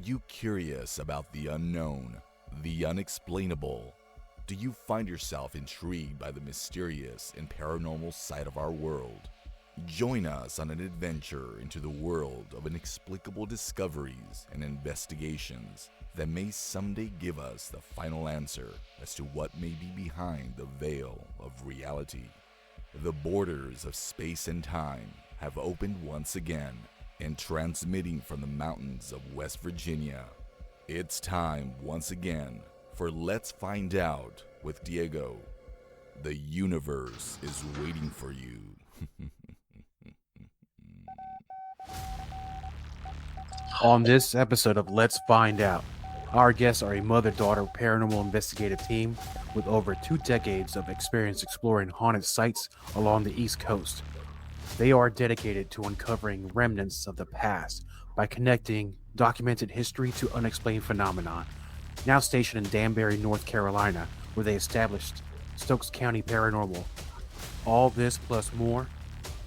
you curious about the unknown, the unexplainable? Do you find yourself intrigued by the mysterious and paranormal side of our world? Join us on an adventure into the world of inexplicable discoveries and investigations that may someday give us the final answer as to what may be behind the veil of reality. The borders of space and time have opened once again, and transmitting from the mountains of West Virginia, it's time once again for Let's Find Out with Diego. The universe is waiting for you. On this episode of Let's Find Out, our guests are a mother-daughter paranormal investigative team with over 2 decades of experience exploring haunted sites along the East Coast. They are dedicated to uncovering remnants of the past by connecting documented history to unexplained phenomena. Now stationed in Danbury, North Carolina, where they established Stokes County Paranormal. All this plus more.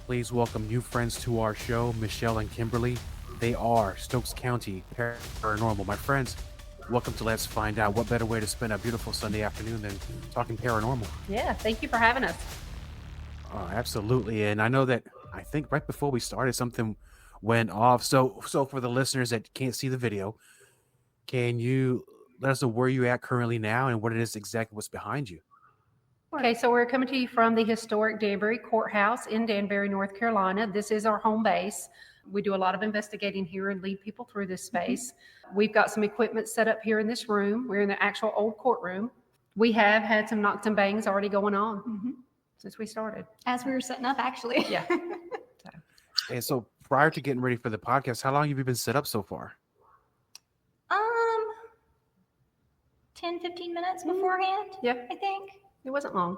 Please welcome new friends to our show, Michelle and Kimberly. They are Stokes County Paranormal. My friends, welcome to Let's Find Out. What better way to spend a beautiful Sunday afternoon than talking paranormal? Yeah, thank you for having us. Absolutely. And I know that I think right before we started, something went off. So for the listeners that can't see the video, can you let us know where you're at currently now and what it is exactly what's behind you? Okay, so we're coming to you from the historic Danbury Courthouse in Danbury, North Carolina. This is our home base. We do a lot of investigating here and lead people through this space. We've got some equipment set up here in this room. We're in the actual old courtroom. We have had some knocks and bangs already going on since we started. As we were setting up, actually. Yeah. And so prior to getting ready for the podcast, how long have you been set up so far? 10, 15 minutes beforehand, Yeah. I think. It wasn't long.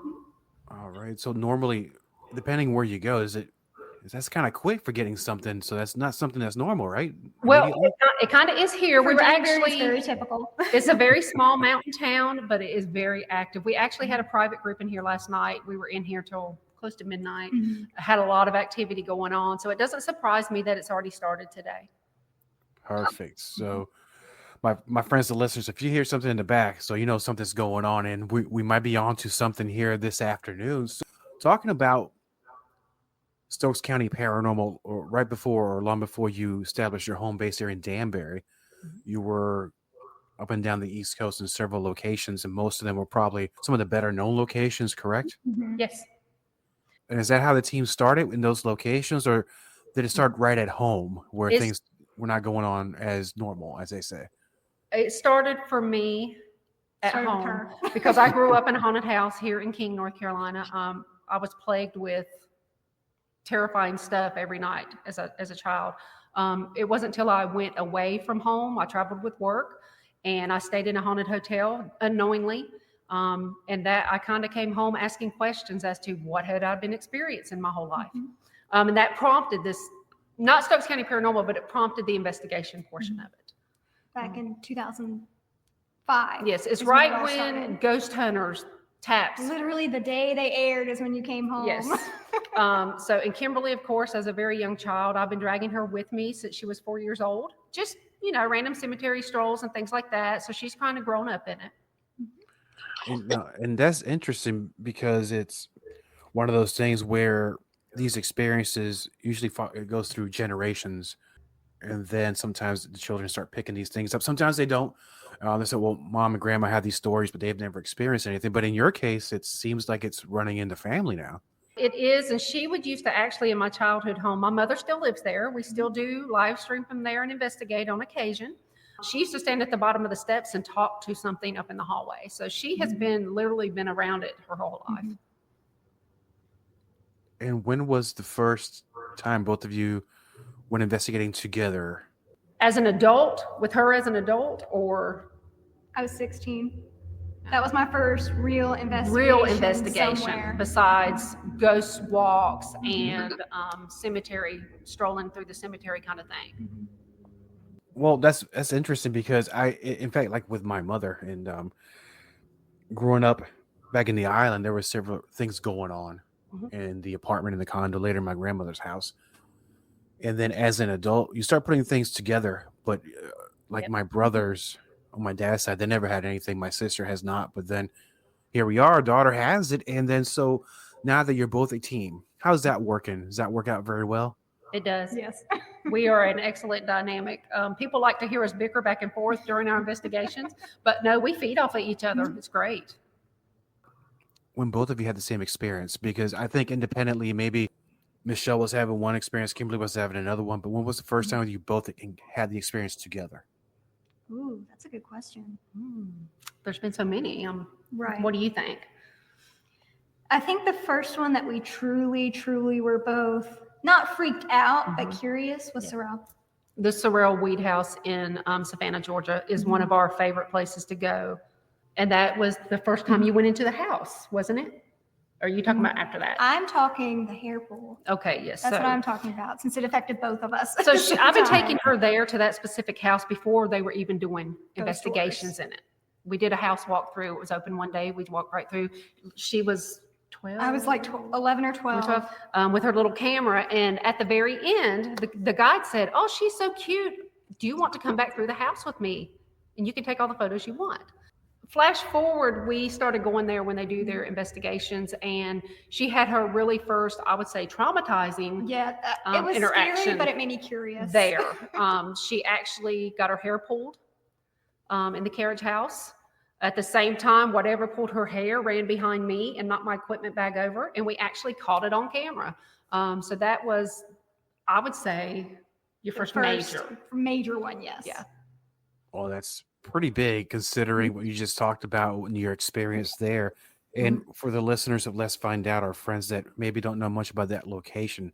All right. So normally, depending where you go, that's kind of quick for getting something. So that's not something that's normal, right? Well, it kind of is here. For We were Danbury, actually it's very typical. It's a very small mountain town, but it is very active. We actually had a private group in here last night. We were in here till close to midnight. Had a lot of activity going on. So it doesn't surprise me that it's already started today. Perfect. So my friends, the listeners, if you hear something in the back, so you know something's going on, and we might be on to something here this afternoon. So, talking about Stokes County Paranormal, or right before or long before you established your home base here in Danbury, you were up and down the East Coast in several locations, and most of them were probably some of the better known locations, correct? Yes. And is that how the team started in those locations, or did it start right at home where things were not going on as normal, as they say? It started for me at home because I grew up in a haunted house here in King, North Carolina. I was plagued with terrifying stuff every night as a child. It wasn't until I went away from home. I traveled with work and I stayed in a haunted hotel unknowingly. And that I kind of came home asking questions as to what had I been experiencing my whole life. And that prompted this, not Stokes County Paranormal, but it prompted the investigation portion of it. Back in 2005. Yes, it's right when Ghost Hunters taps. Literally the day they aired is when you came home. Yes. So, and Kimberly, of course, as a very young child, I've been dragging her with me since she was 4 years old. Just, random cemetery strolls and things like that. So she's kind of grown up in it. And that's interesting because it's one of those things where these experiences usually it goes through generations. And then sometimes the children start picking these things up. Sometimes they don't. They say, well, mom and grandma have these stories, but they've never experienced anything. But in your case, it seems like it's running in the family now. It is. And she would used to actually in my childhood home. My mother still lives there. We still do live stream from there and investigate on occasion. She used to stand at the bottom of the steps and talk to something up in the hallway. So she has literally been around it her whole life. And when was the first time both of you went investigating together? As an adult, with her as an adult, or? I was 16. That was my first real investigation. Somewhere. Besides ghost walks and cemetery, strolling through the cemetery kind of thing. Well, that's interesting because in fact, like with my mother and growing up back in the island, there were several things going on in the apartment, in the condo, later in my grandmother's house. And then as an adult, you start putting things together, but like Yep. my brothers on my dad's side, they never had anything. My sister has not. But then here we are. Our daughter has it. And then so now that you're both a team, how's that working? Does that work out very well? It does. Yes. We are an excellent dynamic. People like to hear us bicker back and forth during our investigations, but no, we feed off of each other. It's great. When both of you had the same experience, because I think independently, maybe Michelle was having one experience, Kimberly was having another one, but when was the first time you both had the experience together? Ooh, that's a good question. There's been so many. Right. What do you think? I think the first one that we truly were both not freaked out, but curious was Sorrel. The Sorrel Weed House in Savannah, Georgia is one of our favorite places to go. And that was the first time you went into the house, wasn't it? Or are you talking about after that? I'm talking the hair pool. Okay, yes. That's what I'm talking about, since it affected both of us. So I've been taking her there to that specific house before they were even doing investigations tours. in it. We did a house walkthrough. It was open one day. We walked right through. She was 12. I was like 11 or 12. With her little camera. And at the very end, the guide said, "Oh, she's so cute. Do you want to come back through the house with me? And you can take all the photos you want." Flash forward, we started going there when they do their investigations, and she had her really first, I would say, traumatizing it was interaction scary, but it made me curious. there. She actually got her hair pulled in the carriage house. At the same time, whatever pulled her hair ran behind me and knocked my equipment bag over, and we actually caught it on camera. So that was, I would say, your first major one, yes. Yeah. Well, that's pretty big considering what you just talked about and your experience there. And for the listeners of Let's Find Out, our friends that maybe don't know much about that location,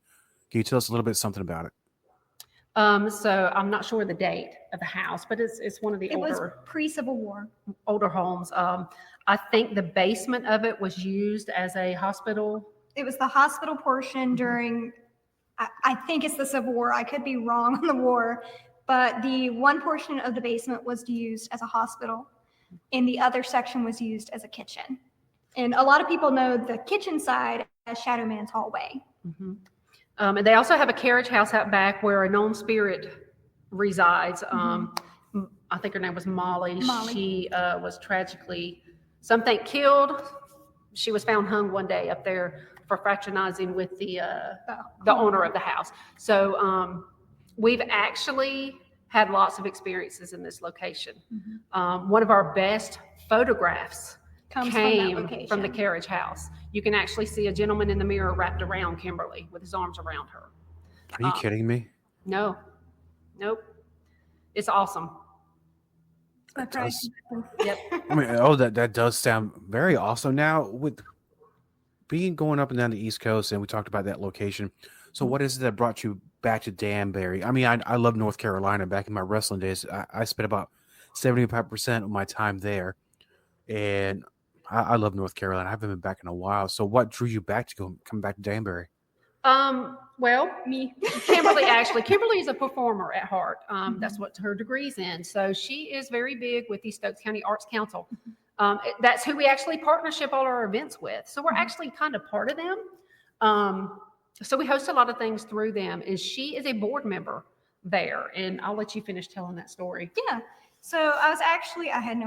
can you tell us a little bit something about it? So I'm not sure the date of the house, but it's one of the It was pre-Civil War. older homes. I think the basement of it was used as a hospital. It was the hospital portion during, I think it's the Civil War. I could be wrong on the war, but the one portion of the basement was used as a hospital, and the other section was used as a kitchen. And a lot of people know the kitchen side as Shadow Man's hallway. And they also have a carriage house out back where a known spirit resides. I think her name was Molly. She was tragically, some think killed. She was found hung one day up there for fraternizing with the owner of the house. So we've actually had lots of experiences in this location. One of our best photographs came from the carriage house. You can actually see a gentleman in the mirror wrapped around Kimberly with his arms around her. Are you kidding me? No. Nope. It's awesome. Yep. I mean, that does sound very awesome. Now, with going up and down the East Coast, and we talked about that location. So, what is it that brought you back to Danbury? I mean, I love North Carolina. Back in my wrestling days, I spent about 75% of my time there, and I love North Carolina. I haven't been back in a while. So, what drew you back to come back to Danbury? Well, me, Kimberly is a performer at heart. That's what her degree's in. So she is very big with the Stokes County Arts Council. That's who we actually partnership all our events with. So we're actually kind of part of them. So we host a lot of things through them, and she is a board member there. And I'll let you finish telling that story. Yeah. So I had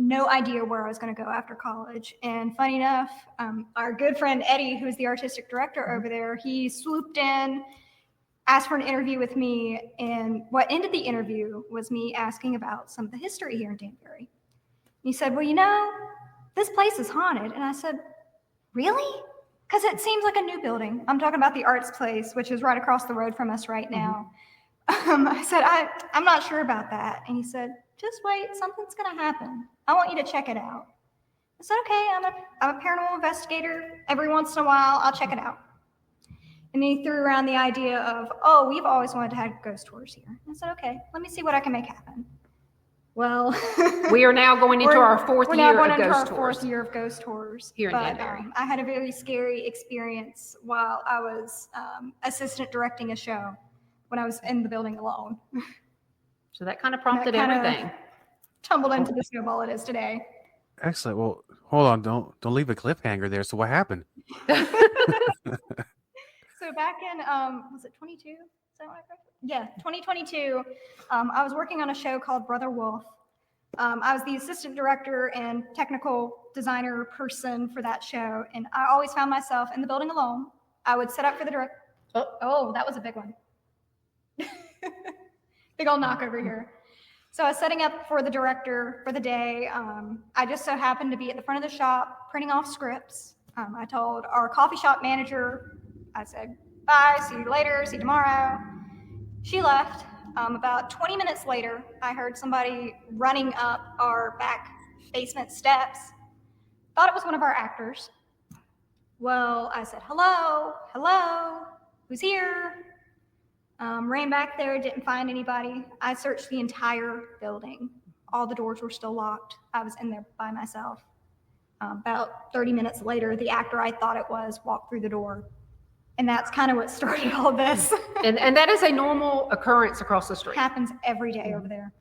no idea where I was going to go after college. And funny enough, our good friend Eddie, who's the artistic director over there, he swooped in, asked for an interview with me. And what ended the interview was me asking about some of the history here in Danbury. He said, "Well, this place is haunted." And I said, "Really?" Because it seems like a new building. I'm talking about the Arts Place, which is right across the road from us right now. I said, I'm not sure about that. And he said, "Just wait, something's going to happen. I want you to check it out." I said, "Okay, I'm a paranormal investigator. Every once in a while, I'll check it out." And he threw around the idea of, we've always wanted to have ghost tours here. I said, "Okay, let me see what I can make happen." Well, we are now going into our fourth year of ghost tours here in Danbury. I had a very scary experience while I was assistant directing a show when I was in the building alone. So that kind of prompted everything. Tumbled into the snowball it is today. Excellent. Well, hold on. Don't leave a cliffhanger there. So what happened? So back in, was it 22? that what I graduated? Yeah, 2022. I was working on a show called Brother Wolf. I was the assistant director and technical designer person for that show, and I always found myself in the building alone. I would set up for the director. Oh, that was a big one. Big old knock over here. So I was setting up for the director for the day. I just so happened to be at the front of the shop printing off scripts. I told our coffee shop manager, I said, bye, see you later, see you tomorrow. She left. About 20 minutes later, I heard somebody running up our back basement steps. Thought it was one of our actors. Well, I said, hello, who's here? Ran back there, didn't find anybody. I searched the entire building. All the doors were still locked. I was in there by myself. About 30 minutes later, the actor I thought it was walked through the door. And that's kind of what started all this. And that is a normal occurrence across the street. Happens every day over there.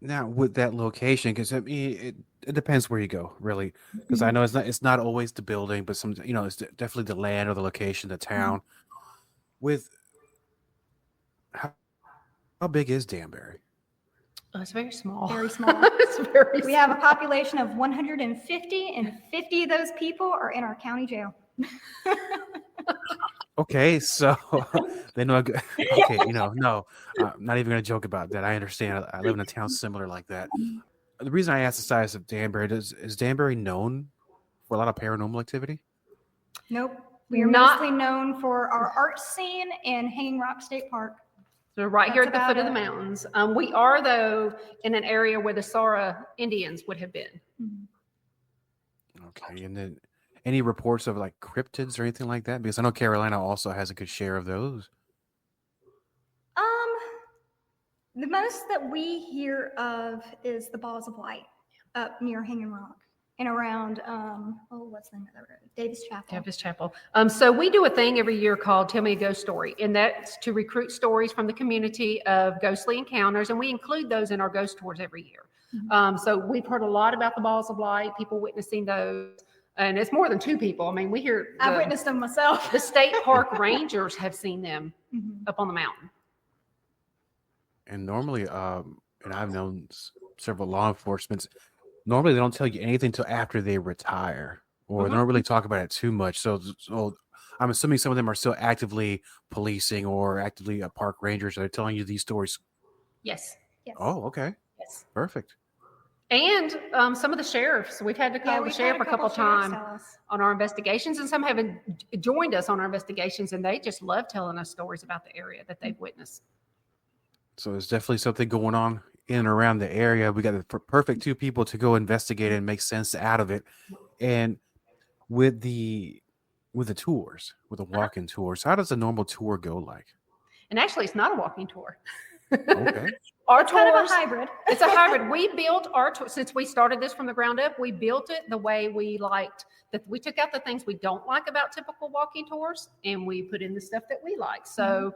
Now with that location, because I mean, it depends where you go, really. Because I know it's not always the building, but some it's definitely the land or the location, the town. With how big is Danbury? Oh, it's very small. Very small. It's very We have a population of 150, and 50 of those people are in our county jail. Okay, so they know. Okay, no, I'm not even going to joke about that. I understand. I live in a town similar like that. The reason I asked the size of Danbury is Danbury known for a lot of paranormal activity? Nope. We are mostly known for our art scene and Hanging Rock State Park. So right here at the That's foot of the about it. mountains. We are, though, in an area where the Sara Indians would have been. Okay, and then any reports of like cryptids or anything like that? Because I know Carolina also has a good share of those. The most that we hear of is the balls of light up near Hanging Rock and around, what's the name of that road? Davis Chapel. Davis Chapel. So we do a thing every year called Tell Me a Ghost Story, and that's to recruit stories from the community of ghostly encounters, and we include those in our ghost tours every year. So we've heard a lot about the balls of light, people witnessing those, and it's more than two people. I mean, we hear I've witnessed them myself. the state park rangers have seen them up on the mountain. And normally, and I've known several law enforcement, normally they don't tell you anything until after they retire, or they don't really talk about it too much. So I'm assuming some of them are still actively policing or actively park rangers that are telling you these stories. Yes. Oh, okay. Yes. Perfect. And some of the sheriffs, we've had to call the sheriff a couple times on our investigations, and some haven't joined us on our investigations, and they just love telling us stories about the area that they've witnessed. So there's definitely something going on in and around the area. We got the perfect two people to go investigate and make sense out of it. And with the tours, with the walk-in tours, how does a normal tour go like? And actually, it's not a walking tour. Okay. Our It's kind of a tours, hybrid. it's a hybrid. We built our tour, since we started this from the ground up, we built it the way we liked. That we took out the things we don't like about typical walking tours, and we put in the stuff that we like. So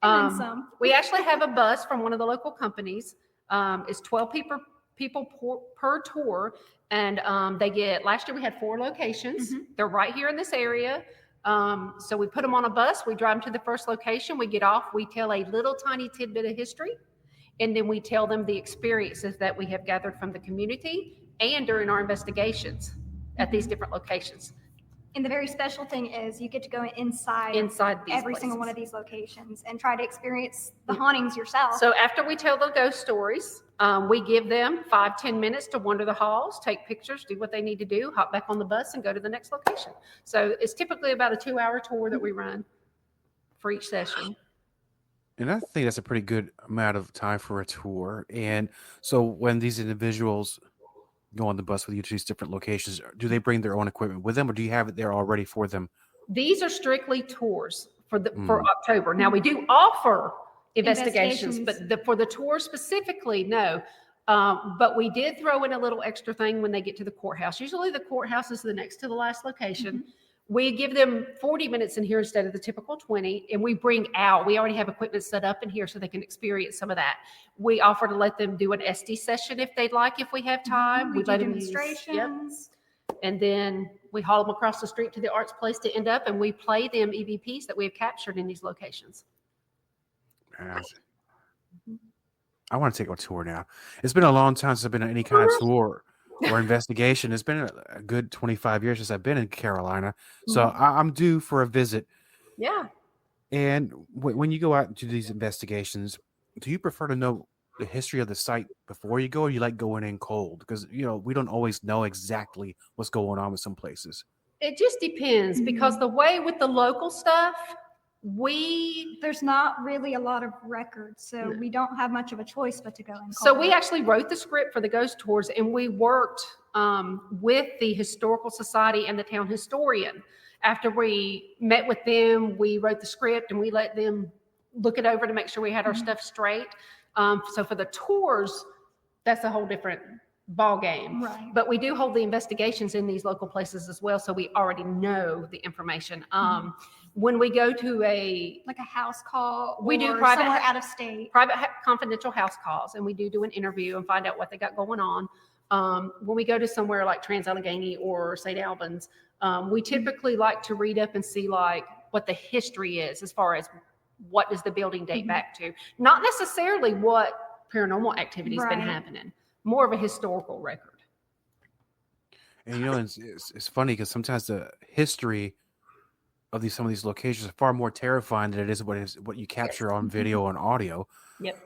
And then some. we actually have a bus from one of the local companies. It's 12 people per tour. And last year we had 4 locations. They're right here in this area. So we put them on a bus. We drive them to the first location. We get off. We tell a little tiny tidbit of history. And then we tell them the experiences that we have gathered from the community and during our investigations at these different locations. And the very special thing is you get to go inside These every single places. one of these locations and try to experience the hauntings yourself. So after we tell the ghost stories, we give them 5-10 minutes to wander the halls, take pictures, do what they need to do, hop back on the bus and go to the next location. So it's typically about a 2-hour tour that we run for each session. And I think that's a pretty good amount of time for a tour. And so when these individuals go on the bus with you to these different locations, do they bring their own equipment with them, or do you have it there already for them? These are strictly tours for October. Now we do offer investigations, but for the tour specifically, no. But we did throw in a little extra thing when they get to the courthouse. Usually the courthouse is the next to the last location. We give them 40 minutes in here instead of the typical 20, and we already have equipment set up in here so they can experience some of that. We offer to let them do an SD session if they'd like, if we have time. We do let demonstrations. And then we haul them across the street to the arts place to end up, and we play them EVPs that we have captured in these locations. Yeah. I want to take a tour now. It's been a long time since I've been on any kind of tour or investigation. It's been a good 25 years since I've been in Carolina. So I'm due for a visit. Yeah. And when you go out and do these investigations, do you prefer to know the history of the site before you go, or you like going in cold? Because, we don't always know exactly what's going on with some places. It just depends, because the way with the local stuff, there's not really a lot of records, so we don't have much of a choice but to go in. So we actually wrote the script for the ghost tours, and we worked with the Historical Society and the town historian. After we met with them, we wrote the script and we let them look it over to make sure we had our stuff straight. So for the tours, that's a whole different ball game. Right. But we do hold the investigations in these local places as well, so we already know the information. When we go to a house call, we do private somewhere out of state, confidential house calls, and we do an interview and find out what they got going on. When we go to somewhere like Trans-Allegheny or St. Albans, we typically like to read up and see what the history is as far as what does the building date back to. Not necessarily what paranormal activity has been happening, more of a historical record. And it's funny because sometimes the history of some of these locations are far more terrifying than it is what you capture on video and audio. Yep.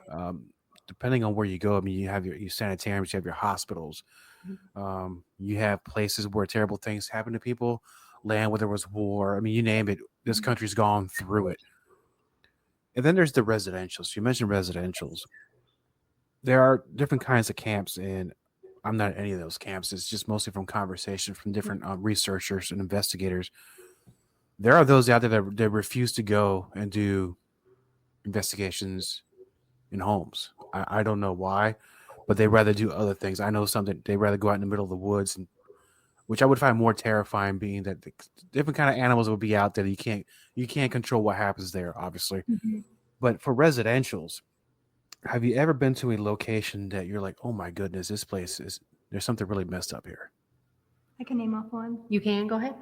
Depending on where you go, I mean, you have your sanitariums, you have your hospitals, you have places where terrible things happen to people, land where there was war. I mean, you name it, this country's gone through it. And then there's the residentials. You mentioned residentials. There are different kinds of camps, and I'm not at any of those camps. It's just mostly from conversation from different researchers and investigators. There are those out there that refuse to go and do investigations in homes. I don't know why, but they rather do other things. I know something. They rather go out in the middle of the woods, which I would find more terrifying, being that the different kind of animals would be out there. You can't control what happens there, obviously. But for residentials, have you ever been to a location that you're like, oh my goodness, this place there's something really messed up here? I can name off one. You can go ahead.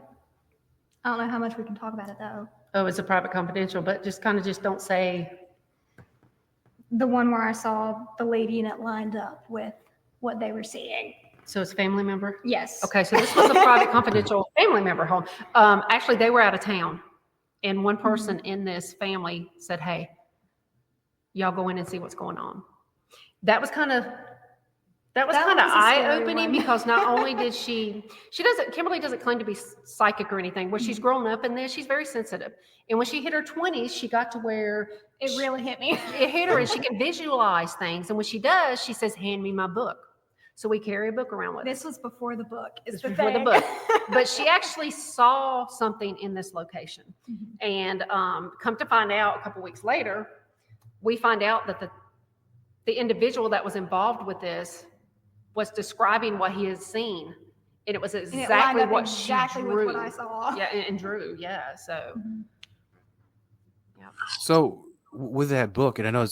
I don't know how much we can talk about it though. Oh, it's a private confidential, but just don't say. The one where I saw the lady and it lined up with what they were seeing. So it's a family member? Yes. Okay, so this was a private confidential family member home. Actually, they were out of town, and one person in this family said, hey, y'all go in and see what's going on. That was kind of eye-opening, because not only did Kimberly doesn't claim to be psychic or anything. Well, she's grown up in this. She's very sensitive. And when she hit her 20s, she got to where it really hit me. It hit her, and she can visualize things. And when she does, she says, hand me my book. So we carry a book around with us. This was before the book. Before the book. But she actually saw something in this location. And come to find out a couple weeks later, we find out that the individual that was involved with this was describing what he had seen, and it was exactly what she drew. With what I saw. Yeah, and drew. Yeah, so. Yeah. So with that book, and I know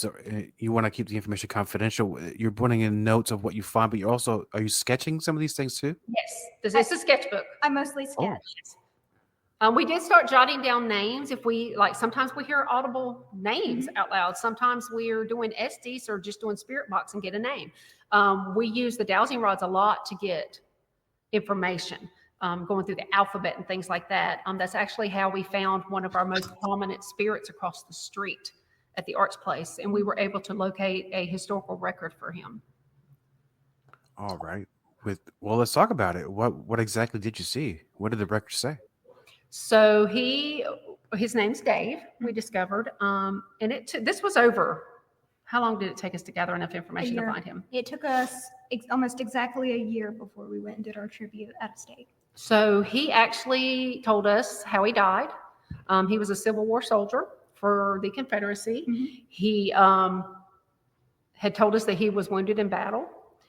you want to keep the information confidential, you're putting in notes of what you find, but are you sketching some of these things too? Yes, this is a sketchbook. I mostly sketch. We did start jotting down names. If we sometimes we hear audible names out loud. Sometimes we're doing Estes or just doing spirit box and get a name. We use the dowsing rods a lot to get information, going through the alphabet and things like that. That's actually how we found one of our most prominent spirits across the street at the Arts Place, and we were able to locate a historical record for him. All right. Well, let's talk about it. What exactly did you see? What did the record say? So his name's Dave, we discovered, and this was over. How long did it take us to gather enough information to find him? It took us almost exactly a year before we went and did our tribute out of state. So he actually told us how he died. He was a Civil War soldier for the Confederacy. He had told us that he was wounded in battle.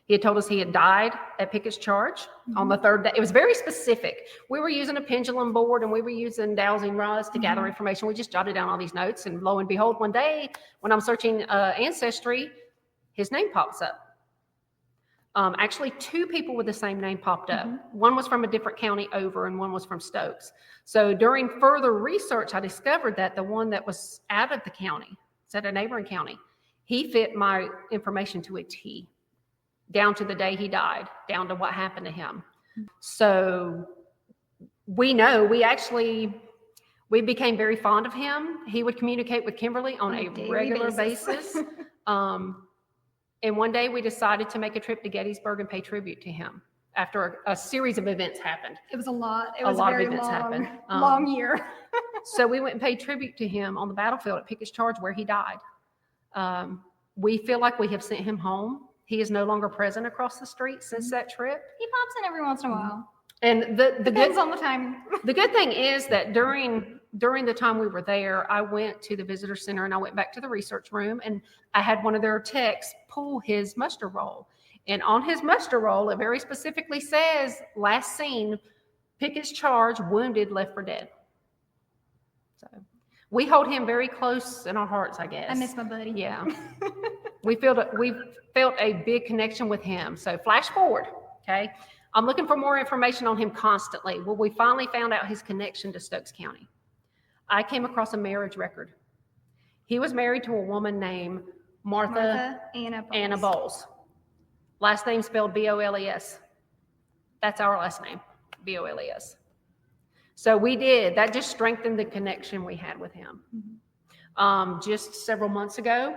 He had told us he had died at Pickett's Charge on the third day. It was very specific. We were using a pendulum board and we were using dowsing rods to gather information. We just jotted down all these notes, and lo and behold, one day when I'm searching Ancestry, his name pops up. Actually, two people with the same name popped up. One was from a different county over, and one was from Stokes. So during further research, I discovered that the one that was out of the county It's at a neighboring county. He fit my information to a T, down to the day he died, down to what happened to him. So we know, we became very fond of him. He would communicate with Kimberly on a regular basis. And one day we decided to make a trip to Gettysburg and pay tribute to him after a series of events happened. It was a lot. It A was lot a of very events happened. long year. So we went and paid tribute to him on the battlefield at Pickett's Charge where he died. We feel like we have sent him home. He is no longer present across the street since that trip. He pops in every once in a while. And the Depends good, on the time. the good thing is that during the time we were there, I went to the visitor center and I went back to the research room and I had one of their techs pull his muster roll. And on his muster roll, it very specifically says, last seen, Pickett's Charge, wounded, left for dead. So we hold him very close in our hearts, I guess. I miss my buddy. Yeah. we felt a big connection with him. So flash forward, okay? I'm looking for more information on him constantly. Well, we finally found out his connection to Stokes County. I came across a marriage record. He was married to a woman named Martha Anna Bowles. Last name spelled B-O-L-E-S. That's our last name, B-O-L-E-S. So we did. That just strengthened the connection we had with him. Just several months ago,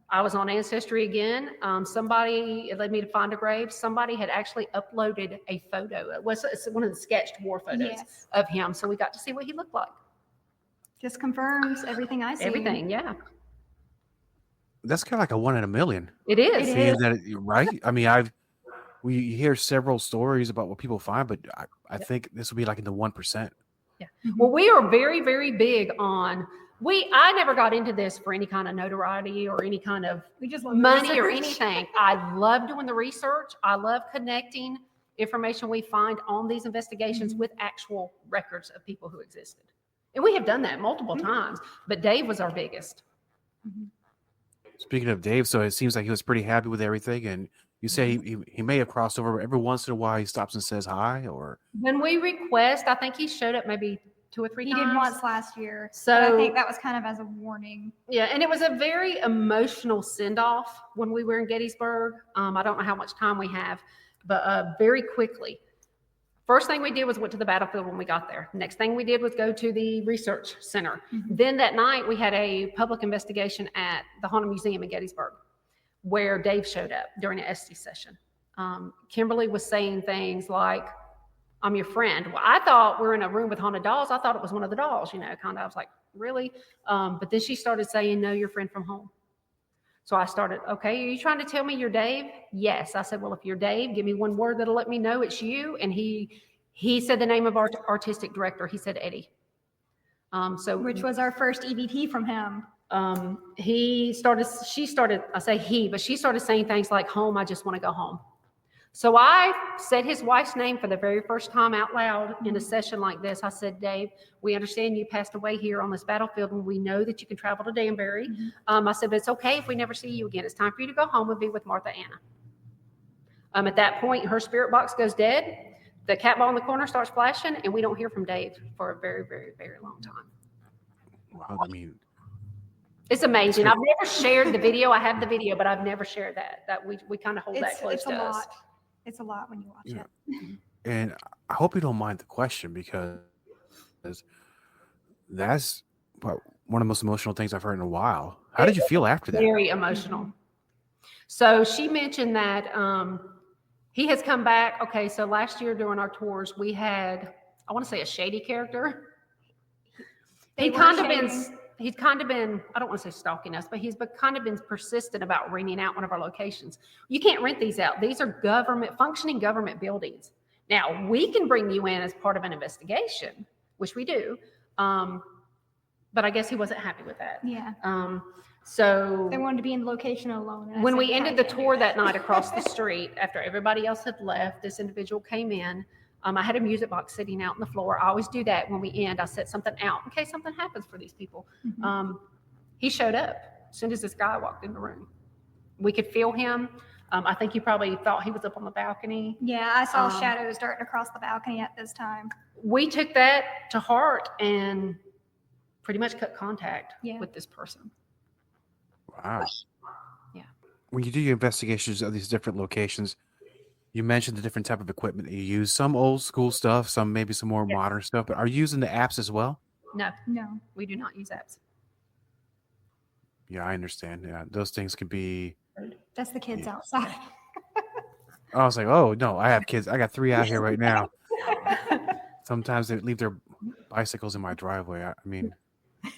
I was on Ancestry again. Somebody, it led me to find a grave. Somebody had actually uploaded a photo. It's one of the sketched war photos of him. So we got to see what he looked like. Just confirms everything I see. Everything, yeah. That's kind of like a 1 in a million. It is. It is. Right? I mean, we hear several stories about what people find, but I think this will be like in the 1%. Yeah. Well, we are very, very big on. I never got into this for any kind of notoriety or any kind of money or anything. I love doing the research. I love connecting information we find on these investigations with actual records of people who existed. And we have done that multiple times, but Dave was our biggest. Speaking of Dave, so it seems like he was pretty happy with everything, and you say he may have crossed over every once in a while. He stops and says hi, or when we request, I think he showed up maybe 2 or 3 times. He did once last year, so but I think that was kind of as a warning. Yeah, and it was a very emotional send-off when we were in Gettysburg. I don't know how much time we have, but very quickly. First thing we did was went to the battlefield when we got there. Next thing we did was go to the research center. Then that night we had a public investigation at the Haunted Museum in Gettysburg where Dave showed up during an Esty session. Kimberly was saying things like, I'm your friend. Well, I thought we're in a room with haunted dolls. I thought it was one of the dolls, kind of. I was like, really? But then she started saying, no, your friend from home. So I started, okay, are you trying to tell me you're Dave? Yes. I said, well, if you're Dave, give me one word that'll let me know it's you. And he said the name of our artistic director. He said Eddie. Which was our first EVP from him. She started saying things like, home, I just want to go home. So I said his wife's name for the very first time out loud in a session like this. I said, Dave, we understand you passed away here on this battlefield, and we know that you can travel to Danbury. I said, but it's okay if we never see you again. It's time for you to go home and be with Martha Anna. At that point, her spirit box goes dead. The cat ball in the corner starts flashing, and we don't hear from Dave for a very, very, very long time. Wow, I mean, it's amazing. I've never shared the video. I have the video, but I've never shared that. We kind of hold that close to us. It's a lot when you watch it. And I hope you don't mind the question, because that's one of the most emotional things I've heard in a while. How did you feel after that? Very emotional. So she mentioned that he has come back. Okay, so last year during our tours, we had, I want to say, a shady character. He's kind of been, I don't want to say stalking us, but he's kind of been persistent about renting out one of our locations. You can't rent these out. These are functioning government buildings. Now, we can bring you in as part of an investigation, which we do. But I guess he wasn't happy with that. Yeah. So they wanted to be in the location alone. When we ended the tour that night across the street, after everybody else had left, this individual came in. I had a music box sitting out on the floor. I always do that when we end. I set something out in case something happens for these people. He showed up as soon as this guy walked in the room. We could feel him. I think he probably thought he was up on the balcony. Yeah, I saw shadows darting across the balcony at this time. We took that to heart and pretty much cut contact with this person. Wow. Yeah. When you do your investigations of these different locations, you mentioned the different type of equipment that you use. Some old school stuff, some maybe some more Yes. modern stuff. But are you using the apps as well? No, No. we do not use apps. Yeah, I understand. Yeah, those things can be. That's the kids Yeah. outside. I was like, oh no, I have kids. I got 3 out here right now. Sometimes they leave their bicycles in my driveway. I mean,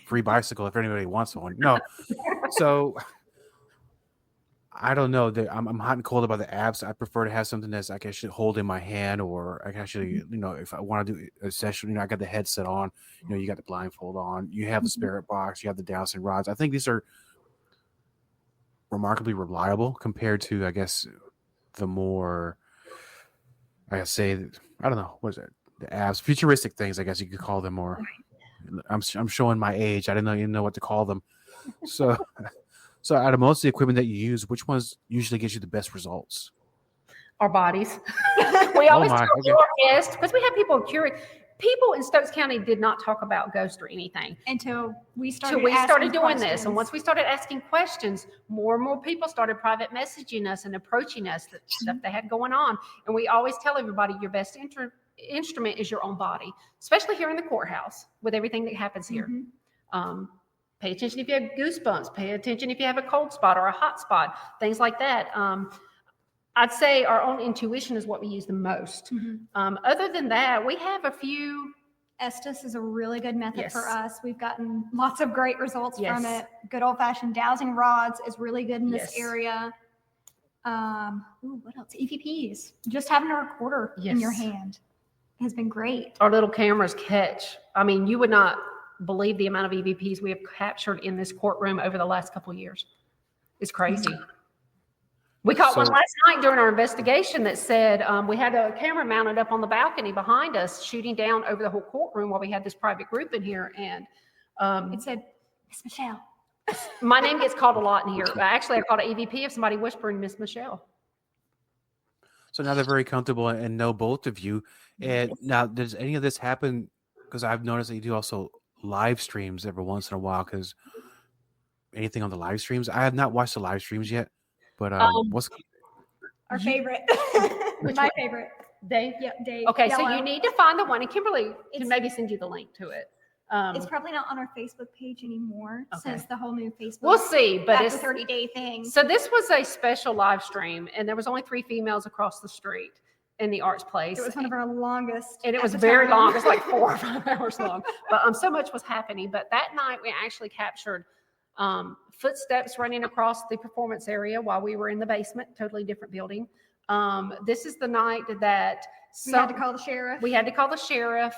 free bicycle if anybody wants one. No, so I don't know. I'm hot and cold about the apps. I prefer to have something that's I can actually hold in my hand, or I can actually, if I want to do a session, I got the headset on. You got the blindfold on. You have the spirit box. You have the dowsing rods. I think these are remarkably reliable compared to, I guess, the more, I don't know, what is it? The apps, futuristic things, I guess you could call them. Or I'm showing my age. I didn't even know what to call them. So. So out of most of the equipment that you use, which ones usually gives you the best results? Our bodies. We always my, tell okay. our guests, because we have people curious. People in Stokes County did not talk about ghosts or anything Until we till started we started doing asking this. And once we started asking questions, more and more people started private messaging us and approaching us, the stuff they had going on. And we always tell everybody your best instrument is your own body, especially here in the courthouse with everything that happens here. Pay attention if you have goosebumps. Pay attention if you have a cold spot or a hot spot, things like that. I'd say our own intuition is what we use the most. Other than that, we have a few. Estes is a really good method Yes. for us. We've gotten lots of great results Yes. from it. Good old-fashioned dowsing rods is really good in this Yes. area. What else? EVPs. Just having a recorder in your Yes. hand has been great. Our little cameras catch. I mean, you would not believe the amount of EVPs we have captured in this courtroom over the last couple of years. It's crazy. We caught one last night during our investigation that said we had a camera mounted up on the balcony behind us, shooting down over the whole courtroom while we had this private group in here. And It said, Miss Michelle. my name gets called a lot in here. Actually, I called an EVP of somebody whispering Miss Michelle. So now they're very comfortable and know both of you. And now, does any of this happen? Because I've noticed that you do also live streams every once in a while. Because anything on the live streams, I have not watched the live streams yet. But what's Our favorite. Which My one? favorite. Dave? Yep, Dave. Okay, so Yellow. you need to find the one, and Kimberly can It's- maybe send you the link to it. It's probably not on our Facebook page anymore since the whole new Facebook. We'll see, but after it's 30-day thing. So this was a special live stream, and there was only 3 females across the street in the arts place. It was one of our longest. And it at was the very time. long. It was like 4 or 5 hours long. But so much was happening. But that night we actually captured footsteps running across the performance area while we were in the basement, totally different building. This is the night that We had to call the sheriff. we had to call the sheriff.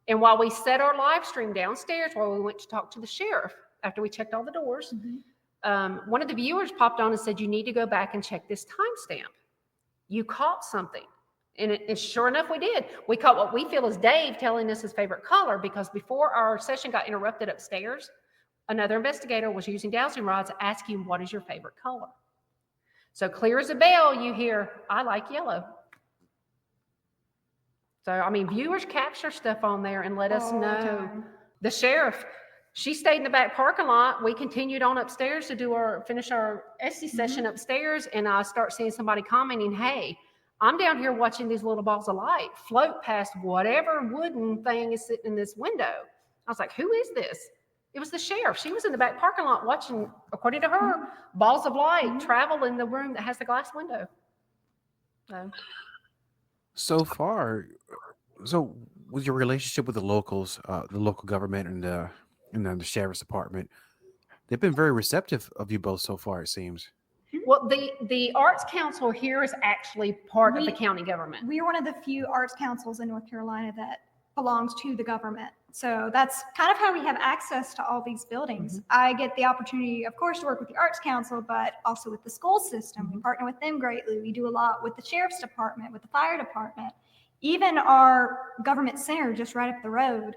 And while we set our live stream downstairs, while we went to talk to the sheriff, after we checked all the doors, one of the viewers popped on and said, "You need to go back and check this timestamp. You caught something." And sure enough, we did. We caught what we feel is Dave telling us his favorite color, because before our session got interrupted upstairs, another investigator was using dowsing rods asking, "What is your favorite color?" So clear as a bell, you hear, "I like yellow." So, I mean, viewers capture stuff on there and let us All the know. time. The sheriff, she stayed in the back parking lot. We continued on upstairs to finish our Etsy session upstairs, and I start seeing somebody commenting, "Hey, I'm down here watching these little balls of light float past whatever wooden thing is sitting in this window." I was like, "Who is this?" It was the sheriff. She was in the back parking lot watching, according to her, balls of light travel in the room that has the glass window. so far? So with your relationship with the locals, the local government, and the sheriff's department, they've been very receptive of you both so far, it seems. Well, the Arts Council here is actually part of the county government. We are one of the few arts councils in North Carolina that belongs to the government. So that's kind of how we have access to all these buildings. I get the opportunity, of course, to work with the Arts Council, but also with the school system. We partner with them greatly. We do a lot with the sheriff's department, with the fire department, even our government center just right up the road.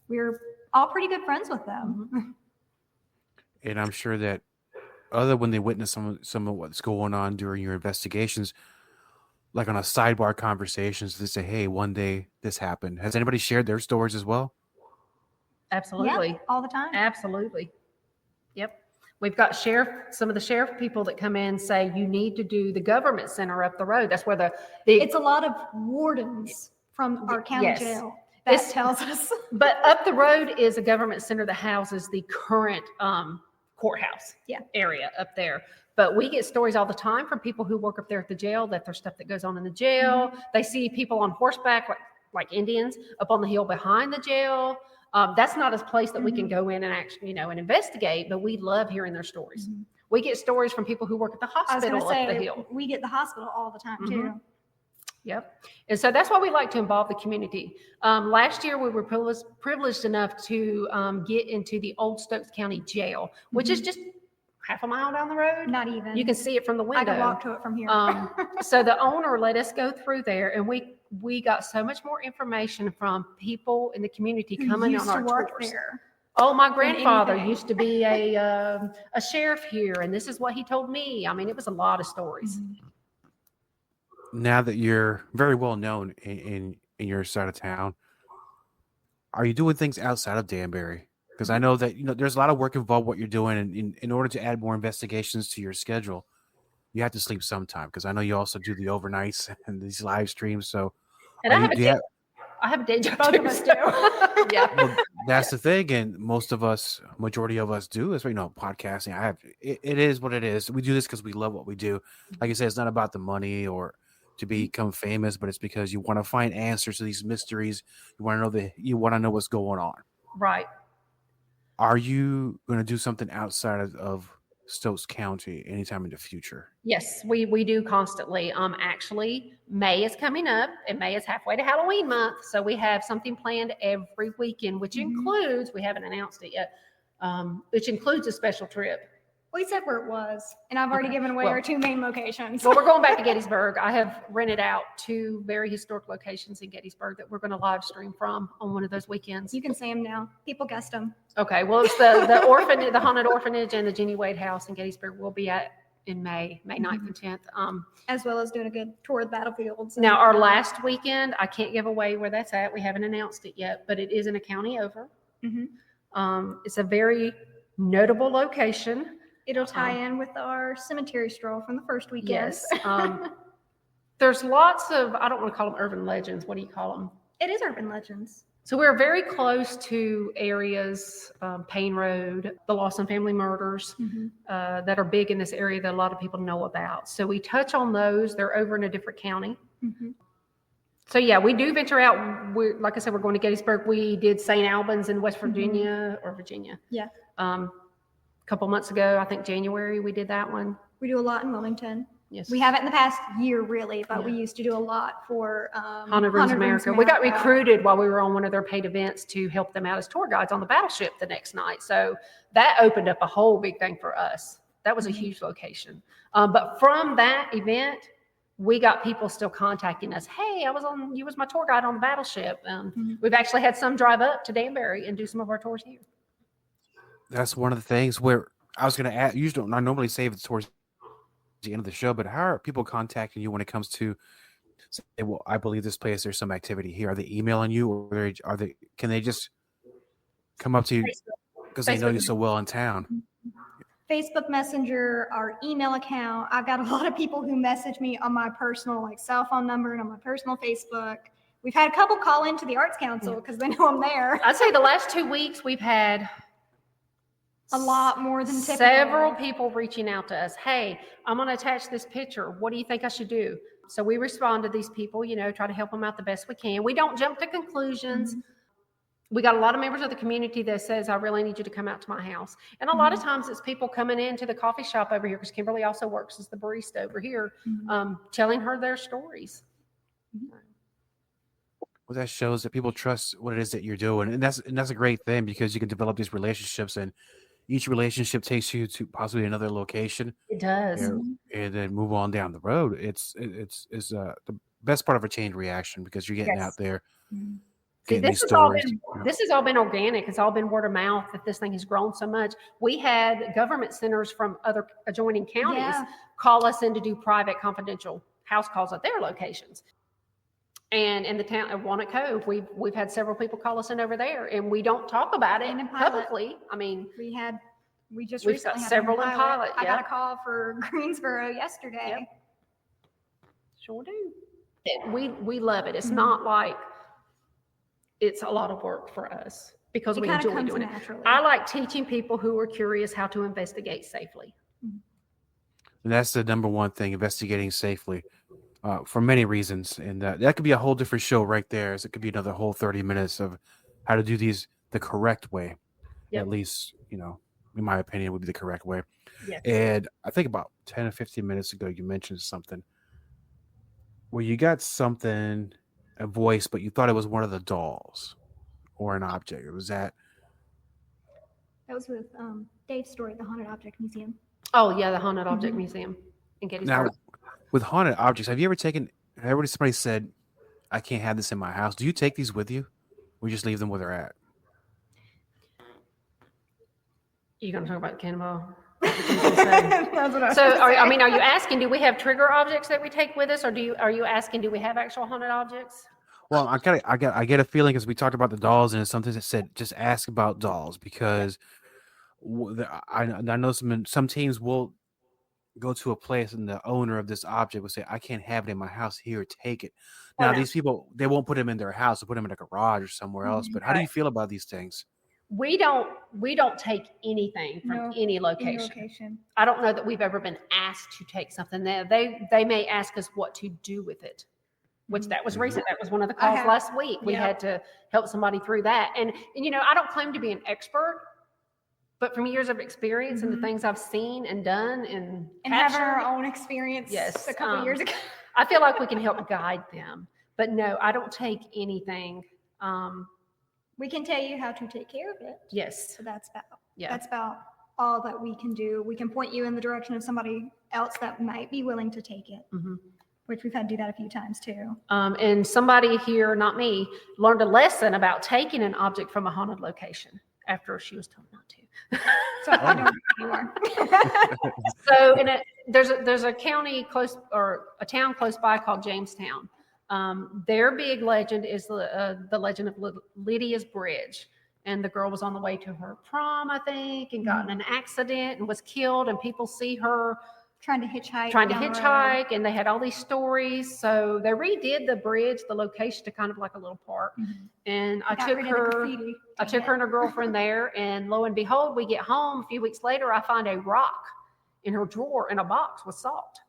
We're all pretty good friends with them. And I'm sure that when they witness some of what's going on during your investigations, like on a sidebar conversations, they say, "Hey, one day this happened." Has anybody shared their stories as well? Absolutely. Yeah, all the time. Absolutely. Yep. We've got some of the sheriff people that come in and say, you need to do the government center up the road. That's where it's a lot of wardens from our county jail that tells us. But up the road is a government center that houses the current courthouse area up there. But we get stories all the time from people who work up there at the jail that there's stuff that goes on in the jail. Mm-hmm. They see people on horseback, like Indians, up on the hill behind the jail. That's not a place that we can go in and actually, and investigate, but we love hearing their stories. Mm-hmm. We get stories from people who work at the hospital up the hill. We get the hospital all the time too. Yep. And so that's why we like to involve the community. Last year, we were privileged enough to get into the old Stokes County Jail, which is just half a mile down the road. Not even. You can see it from the window. I can walk to it from here. So the owner let us go through there, and we got so much more information from people in the community coming on our tours. There. Oh, my grandfather used to be a sheriff here, and this is what he told me. I mean, it was a lot of stories. Now that you're very well known in your side of town, are you doing things outside of Danbury? Because I know that there's a lot of work involved what you're doing, and in order to add more investigations to your schedule, you have to sleep sometime. Because I know you also do the overnights and these live streams. So, and I have a day job. Both of us do. Yeah, well, that's the thing, and majority of us do. Is podcasting. It is what it is. We do this because we love what we do. Like I said, it's not about the money or to become famous, but it's because you want to find answers to these mysteries. You want to know what's going on. Right. Are you going to do something outside of Stokes County anytime in the future? Yes, we do constantly. Actually, May is coming up, and May is halfway to Halloween month. So we have something planned every weekend, which includes, we haven't announced it yet, which includes a special trip. We said where it was, and I've already given away our two main locations. Well, we're going back to Gettysburg. I have rented out 2 very historic locations in Gettysburg that we're going to live stream from on one of those weekends. You can say them now. People guessed them. Okay. Well, it's the orphanage, the haunted orphanage, and the Jenny Wade House in Gettysburg. We'll be at in May 9th and 10th. As well as doing a good tour of the battlefields. Now, our last weekend, I can't give away where that's at. We haven't announced it yet, but it is in a county over. It's a very notable location. It'll tie in with our cemetery stroll from the first weekend. Yes. There's lots of, I don't want to call them urban legends. What do you call them? It is urban legends. So we're very close to areas, Payne Road, the Lawson family murders that are big in this area that a lot of people know about. So we touch on those. They're over in a different county. So yeah, we do venture out. Like I said, we're going to Gettysburg. We did St. Albans in West Virginia or Virginia. Yeah. A couple months ago, I think January, we did that one. We do a lot in Wilmington. Yes. We haven't in the past year really, but we used to do a lot for Haunted Rooms America. We got recruited while we were on one of their paid events to help them out as tour guides on the battleship the next night. So that opened up a whole big thing for us. That was a huge location. But from that event, we got people still contacting us. Hey, you was my tour guide on the battleship. We've actually had some drive up to Danbury and do some of our tours here. That's one of the things where I was going to ask. I normally save it towards the end of the show, but how are people contacting you when it comes to say, well, I believe this place, there's some activity here? Are they emailing you, or can they just come up to you because they know you so well in town? Facebook Messenger, our email account. I've got a lot of people who message me on my personal cell phone number and on my personal Facebook. We've had a couple call into the Arts Council because they know I'm there. I'd say the last 2 weeks we've had a lot more than typical. Several people reaching out to us. Hey, I'm going to attach this picture. What do you think I should do? So we respond to these people, try to help them out the best we can. We don't jump to conclusions. We got a lot of members of the community that says, I really need you to come out to my house. And a lot of times it's people coming into the coffee shop over here, because Kimberly also works as the barista over here, telling her their stories. Well, that shows that people trust what it is that you're doing. And that's a great thing, because you can develop these relationships, and each relationship takes you to possibly another location. It does. And then move on down the road. It's the best part of a chain reaction, because you're getting out there. See, this has all been organic. It's all been word of mouth that this thing has grown so much. We had government centers from other adjoining counties call us in to do private, confidential house calls at their locations. And in the town of Walnut Cove, we've had several people call us in over there, and we don't talk about it publicly. I mean, we had We just We've recently got had several in one pilot, I got yep. a call for Greensboro yesterday. Yep. Sure do. We love it. It's Mhm. not like it's a lot of work for us because It we kinda enjoy comes doing it. naturally. I like teaching people who are curious how to investigate safely. And that's the number one thing, investigating safely, for many reasons. And that could be a whole different show right there. So it could be another whole 30 minutes of how to do these the correct way. Yep. At least, in my opinion, would be the correct way. Yes. And I think about 10 or 15 minutes ago, you mentioned something where you got a voice, but you thought it was one of the dolls or an object. Was that? That was with Dave's story, the Haunted Object Museum. Oh yeah, the Haunted Object Mhm. Museum in Now, Gettysburg. with haunted objects, have you ever somebody said, I can't have this in my house? Do you take these with you? Or you just leave them where they're at? You gonna talk about the cannonball? That's what I was So, gonna say. are you asking, do we have trigger objects that we take with us, or are you asking, do we have actual haunted objects? Well, I get a feeling because we talked about the dolls, and it's something that said just ask about dolls because I know some teams will go to a place and the owner of this object will say, I can't have it in my house. Here, take it. Now, no. these people, they won't put them in their house, they'll put them in a garage or somewhere else. But how do you Right. feel about these things? We don't take anything from No, any Any location. location. I don't know that we've ever been asked to take something there. They may ask us what to do with it, which that was recent. That was one of the calls have- last week. We yeah. had to help somebody through that. And I don't claim to be an expert, but from years of experience and the Mhm. things I've seen and done and Having our captured, own experience Yes, a couple years ago. I feel like we can help guide them. But no, I don't take anything. We can tell you how to take care of it. Yes. So that's Yeah. about all that we can do. We can point you in the direction of somebody else that might be willing to take it, Mhm. which we've had to do that a few times too. And somebody here, not me, learned a lesson about taking an object from a haunted location after she was told not to. So I don't anymore. So there's a county close, or a town close by called Jamestown. Their big legend is the legend of Lydia's Bridge. And the girl was on the way to her prom, I think, and got in an accident and was killed. And people see her trying to hitchhike. trying to down the road. hitchhike, and they had all these stories. So they redid the bridge, the location, to kind of like a little park. Mhm. And I Got took rid of the her. graffiti. I took her and her girlfriend there, and lo and behold, we get home a few weeks later. I find a rock in her drawer in a box with salt,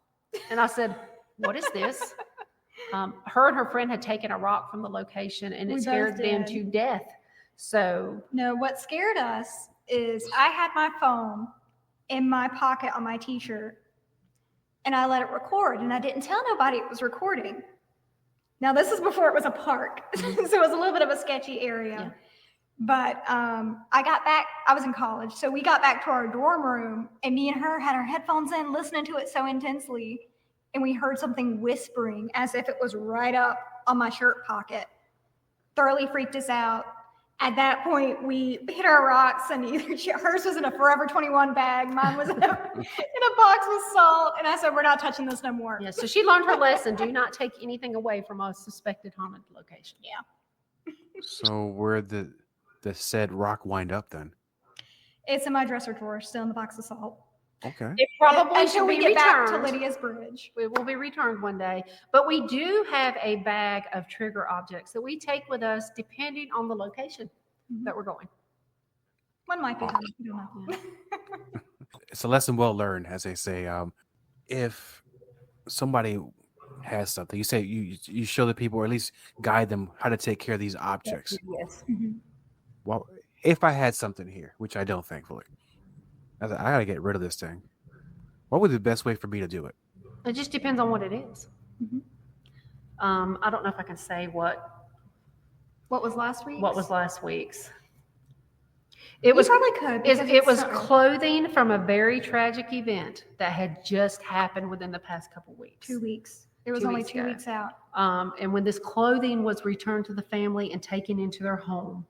and I said, "What is this?" Her and her friend had taken a rock from the location, and it We scared both them did. to death. So No, what scared us is I had my phone in my pocket on my t-shirt and I let it record and I didn't tell nobody it was recording. Now this is before it was a park. So it was a little bit of a sketchy area. Yeah. But I got back, I was in college. So we got back to our dorm room and me and her had our headphones in listening to it so intensely. And we heard something whispering as if it was right up on my shirt pocket. Thoroughly freaked us out. At that point, we hit our rocks, and hers was in a Forever 21 bag. Mine was in a box with salt. And I said, we're not touching this no more. yeah, so she learned her lesson. Do not take anything away from a suspected haunted location. Yeah. So where the said rock wind up then? It's in my dresser drawer, still in the box of salt. Okay. It probably Until should we be get back to returned. Lydia's Bridge. It will be returned one day. But we do have a bag of trigger objects that we take with us depending on the location that we're going. One might be haunted. We don't know. It's a lesson well learned, as they say. If somebody has something, you say you show the people, or at least guide them how to take care of these objects. Yes. Mhm. Well, if I had something here, which I don't, thankfully, I gotta get rid of this thing. What would be the best way for me to do it? It just depends on what it is. Mhm. I don't know if I can say what What was last week? last week's. You It was probably could. because it it's was so- clothing from a very tragic event that had just happened within the past couple weeks. 2 weeks. It was 2 only weeks 2 ago. weeks out. And when this clothing was returned to the family and taken into their home,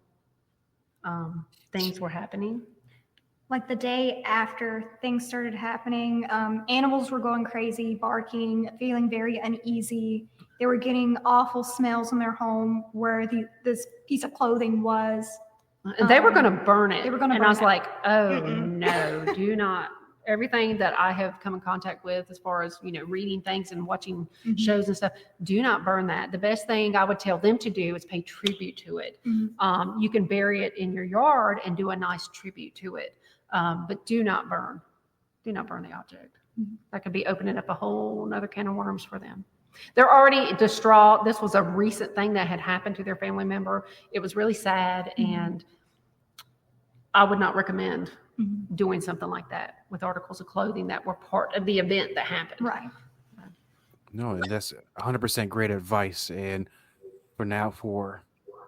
things were happening. Like the day after things started happening, animals were going crazy, barking, feeling very uneasy. They were getting awful smells in their home where this piece of clothing was. And they were going to burn it. They were going to and burn I was it. like, oh, no, do not. Everything that I have come in contact with as far as, reading things and watching shows and stuff, do not burn that. The best thing I would tell them to do is pay tribute to it. You can bury it in your yard and do a nice tribute to it. But do not burn. Do not burn the object. That could be opening up a whole other can of worms for them. They're already distraught. This was a recent thing that had happened to their family member. It was really sad, and I would not recommend doing something like that with articles of clothing that were part of the event that happened. Right. No, and that's 100% great advice. And for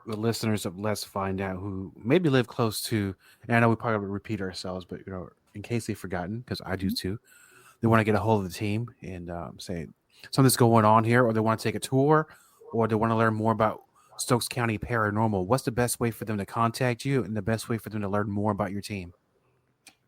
the listeners of Let's Find Out who maybe live close to, and I know we probably repeat ourselves, but in case they've forgotten, because I do too, they want to get a hold of the team and say something's going on here, or they want to take a tour, or they want to learn more about Stokes County Paranormal. What's the best way for them to contact you and the best way for them to learn more about your team?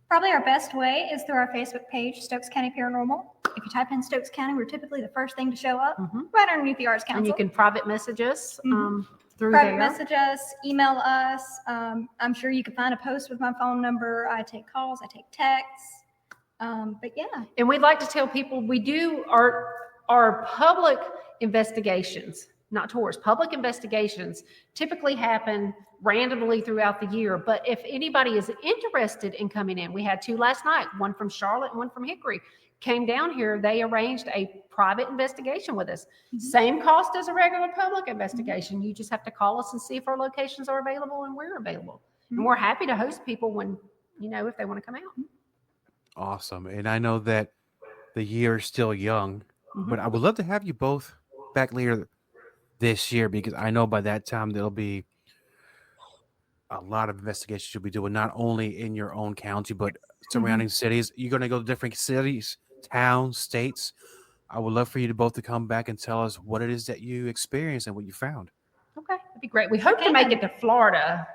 Probably our best way is through our Facebook page, Stokes County Paranormal. If you type in Stokes County, we're typically the first thing to show up, right underneath the Arts Council. And you can private message us through private there. message us, email us. I'm sure you can find a post with my phone number. I take calls, I take texts. But yeah. And we'd like to tell people we do our public investigations, not tours, public investigations typically happen randomly throughout the year. But if anybody is interested in coming in, we had 2 last night, one from Charlotte and one from Hickory, came down here. They arranged a private investigation with us. Same cost as a regular public investigation. You just have to call us and see if our locations are available and we're available. And we're happy to host people when, if they want to come out. Awesome. And I know that the year is still young, but I would love to have you both back later this year, because I know by that time there'll be a lot of investigations you'll be doing, not only in your own county, but surrounding cities. You're going to go to different cities, towns, states. I would love for you to both to come back and tell us what it is that you experienced and what you found. Okay, that'd be great. We hope to make it to Florida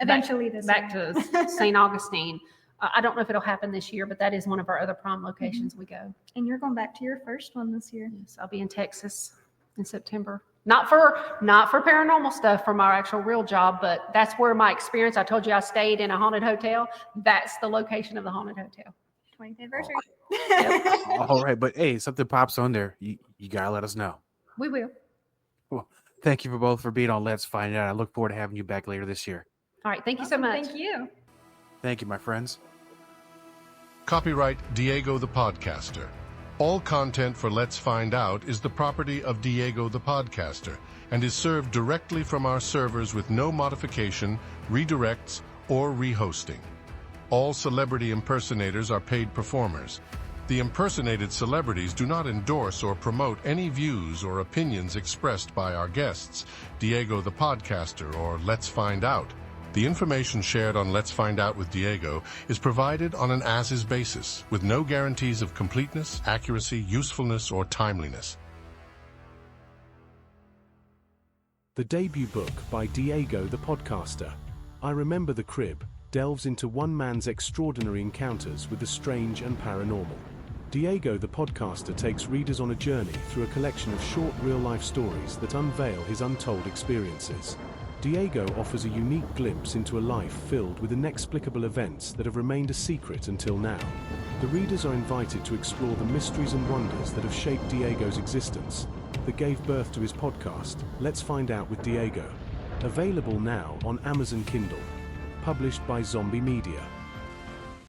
Eventually back to St. Augustine. I don't know if it'll happen this year, but that is one of our other prime locations we go. And you're going back to your first one this year. Yes, I'll be in Texas in September. Not for paranormal stuff from our actual real job, but that's where my experience. I told you I stayed in a haunted hotel. That's the location of the haunted hotel. 20th anniversary. All right, but hey, something pops on there. You gotta let us know. We will. Well, thank you both for being on Let's Find Out. I look forward to having you back later this year. All right, thank you so much. Thank you. Thank you, my friends. Copyright Diego the Podcaster. All content for Let's Find Out is the property of Diego the Podcaster and is served directly from our servers with no modification, redirects, or rehosting. All celebrity impersonators are paid performers. The impersonated celebrities do not endorse or promote any views or opinions expressed by our guests, Diego the Podcaster, or Let's Find Out. The information shared on Let's Find Out with Diego is provided on an as-is basis, with no guarantees of completeness, accuracy, usefulness, or timeliness. The debut book by Diego the Podcaster, I Remember the Crib, delves into one man's extraordinary encounters with the strange and paranormal. Diego the Podcaster takes readers on a journey through a collection of short real-life stories that unveil his untold experiences. Diego offers a unique glimpse into a life filled with inexplicable events that have remained a secret until now. The readers are invited to explore the mysteries and wonders that have shaped Diego's existence, that gave birth to his podcast, Let's Find Out with Diego. Available now on Amazon Kindle. Published by Zombie Media.